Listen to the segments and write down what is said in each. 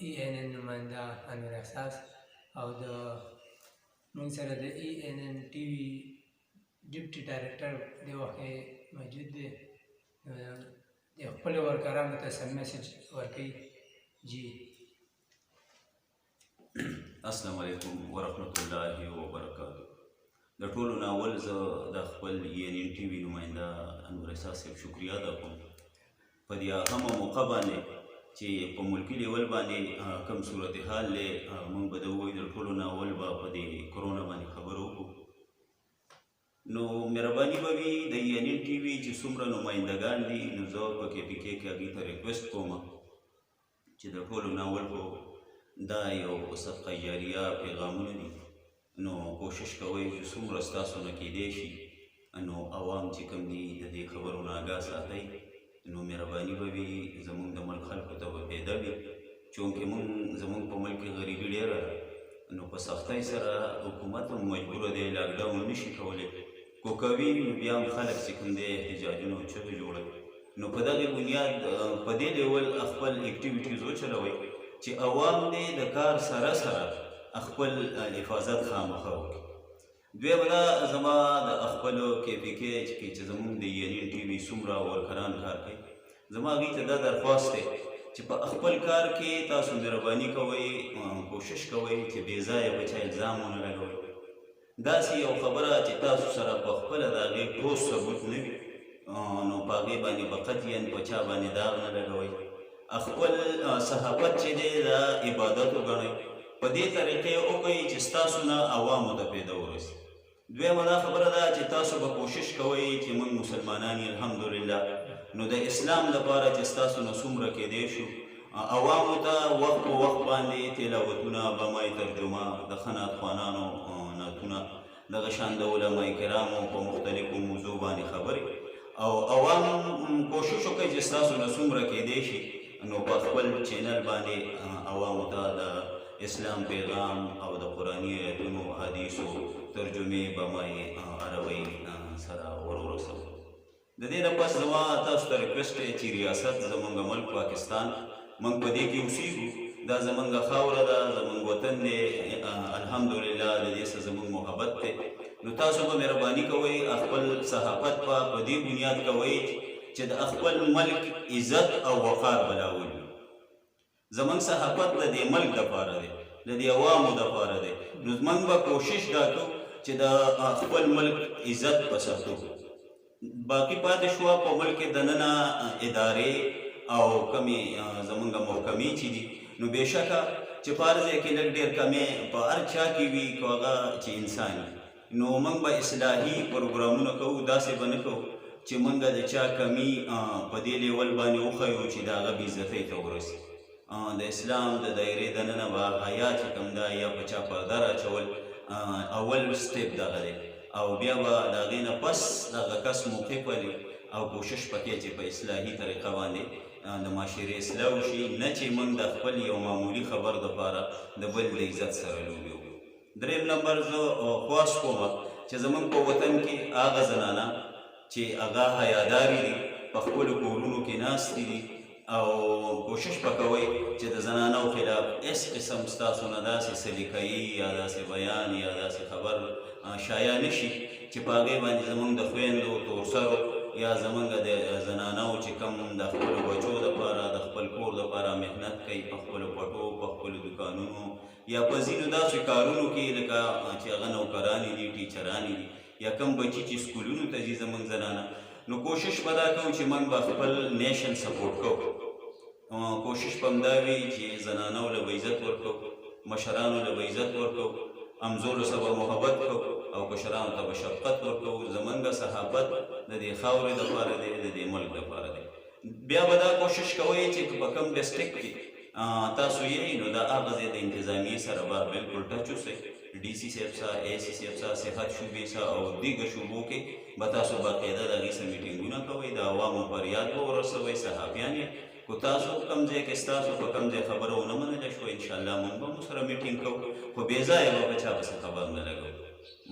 ENN نماینده انور احساس او د موږ سره د ENN TV ډیپټي ډایرکټر د وخت موجود دی د خپل ورکرانو ته سم میسج ورکوي جی السلام علیکم ورحمت الله وبرکاته. د ټولو نه اول زه د خپل ENN TV نماینده انور احساس صاحب شکریه ادا کوم په دې اهمه موقع باندې چې په ملکي لیول باندې کوم صورتحال دی موږ به د هغوی د ټولو نه اول به په دې کرونا باندې خبرې وکړو. نو مهرباني به وي د ENN TV چې څومره نمایندګان دي نو زه په KPK کې هغوی ته ریکویسټ کوم چې د ټولو نه اول خو دا یو صدقه جاریه پیغامونه دي نو کوشش کوئ چې څومره ستاسو نه کیدی شي نو عوام چې کوم دي د دې خبرو نه آګاه ساتئ نو مهرباني به وي زموږ د ملک خلکو ته به پیدا وي چونکې زموږ په ملک کې غریبي ډېره ده نو په سختۍ سره حکومت هم مجبوره دی لاکډاون نشي کولی کو کوي نو بیا هم خلک چې کوم دی احتجاجونه او چغې جوړوي نو په دغې بنیاد په دې ډول خپل اکټیویټیز وچلوئ چې عوام دې د کار سره سره خپل حفاظت خامخا وکړي. دویمه دا زما د خپلو KPK کې چې زموږ د ENN TV څومره ورکران کار کوي زما هغوی ته دا درخواست دی چې په خپل کار کې تاسو مهرباني کوئ کوشش کوئ چې بې ځایه په چا الزام ونه لګوئ داسې یو خبره چې تاسو سره په خپله د هغې ټوس ثبوت نه وي نو په هغې باندې به قطعاً په چا باندې داغ نه لګوئ خپل صحافت چې دی دا عبادت وګڼئ په دې طریقې وکړئ چې ستاسو نه عوامو ته پیدا ورسي. دویمه دا خبره ده چې تاسو به کوشش کوئ چې موږ مسلمانان یې الحمدلله نو د اسلام لپاره چې ستاسو نه څومره کیدی شو عوامو ته وخت په وخت باندې تلاوتونه بمای ترجمه د ښه نعتخوانانو نعتونه دغه شان د علمای کرامو په مختلفو موضوع باندې خبرې او عوام کوشش وکړئ چې ستاسو نه څومره کیدی شي نو په خپل چینل باندې عوامو ته د اسلام پیغام او د قرآني آیتونو حدیثو ترجمې بمای عربۍ سره ورسوو. د دې نه پس زما تاسو ته ریکویسټ دی چې ریاست زموږ ملک پاکستان موږ په دې کې اوسېږو دا زموږ خاوره ده زموږ وطن دی الحمدلله د دې څخه زموږ محبت دی نو تاسو به مهرباني کوئ خپل صحافت په دې بنیاد کوئ چې د خپل ملک عزت او وقار بلاول زموږ صحافت د دې ملک دپاره دی د دې عوامو دپاره دی نو موږ به کوشش دا کوو چې د خپل ملک عزت وساتو. باقي پاتې شوه په ملک کې دننه ادارې او کمې زموږ محکمې چې دي نو بېشکه چې په هر ځای کې لږ ډېر کمې په هر چا کې وي که هغه چې انسان وي نو موږ به اصلاحي پروګرامونه کوو داسې به نه کوو چې موږ د چا کمی په دې لیول باندې وښیو چې د هغه بېعزتۍ ته ورسي. د اسلام د دایرې دننه به حیا چې کوم ده یا په چا پرده راچول اول سټیپ دغه دی او بیا به د هغې نه پس دغه کس موقف ولي او کوشش پکې چې په اصلاحي طریقه باندې د معاشرې اصلاح وشي نه چې موږ د خپل یو معمولي خبر دپاره د بل د عزت سره لوبې وکړو. دریم نمبر زه خواست کوم چې زموږ په وطن کې هغه زنانه چې هغه حیادارې دي په خپلو کورونو کې ناستې دي او کوشش به کوئ چې د زنانو خلاف هېڅ قسم ستاسو نه داسې سلیقهیي یا داسې بیان یا داسې خبر شایع نه شي چې په هغې باندې زموږ د خویندو تورسرو یا زموږ د زنانو چې کوم د خپلو بچو دپاره د خپل کور دپاره محنت کوي په خپلو پټو په خپلو دوکانونو یا په ځینو داسې کارونو کې لکه چې هغه نوکرانې دي ټیچرانې دي یا کم بچي چې سکولونو ته ځي زموږ زنانه نو کوشش به دا کوو چې موږ به خپل نیشن سپورټ کوو کوشش به همدا وي چې زنانو له به عزت ورکوو مشرانو له به عزت ورکوو همزولو سره به محبت کوو او کشرانو ته به شفقت ورکوو زموږ صحافت د دې خاورې دپاره دی د دې ملک دپاره دی. بیا به دا کوشش کوئ چې په کوم ډسټرکټ کې تاسو یې نو دا هغه ځای د انتظامیې سره به بلکل ټچ اوسئ DC صاحب سره AC صاحب سره صحت شعبې سره او دیګه شعبو کې به تاسو باقاعده د هغې سره میټینګونه کوئ د عوامو فریاد به ورسوئ صحافیان یې کو تاسو کوم ځای کې ستاسو په کوم ځای خبره ونه منله شوه انشاءالله موږ به مو سره میټینګ کوو خو بې ځایه به په چا پسې خبر نه لګوو.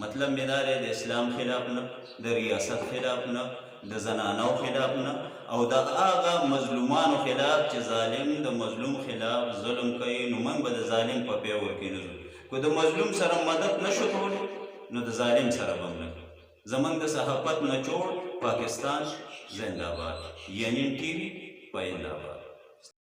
مطلب مې دا دی د اسلام خلاف نه، د ریاست خلاف نه، د زنانو خلاف نه، او د هغه مظلومانو خلاف چې ظالم د مظلوم خلاف ظلم کوي، نو موږ به د ظالم په پیور کې نه ځو. که د مظلوم سره مدد نشو کولی نو د ظالم سره به هم نه کوو. زموږ د صحافت نچوړ پاکستان زنده‌باد، یعنی ټي وي پاینده باد.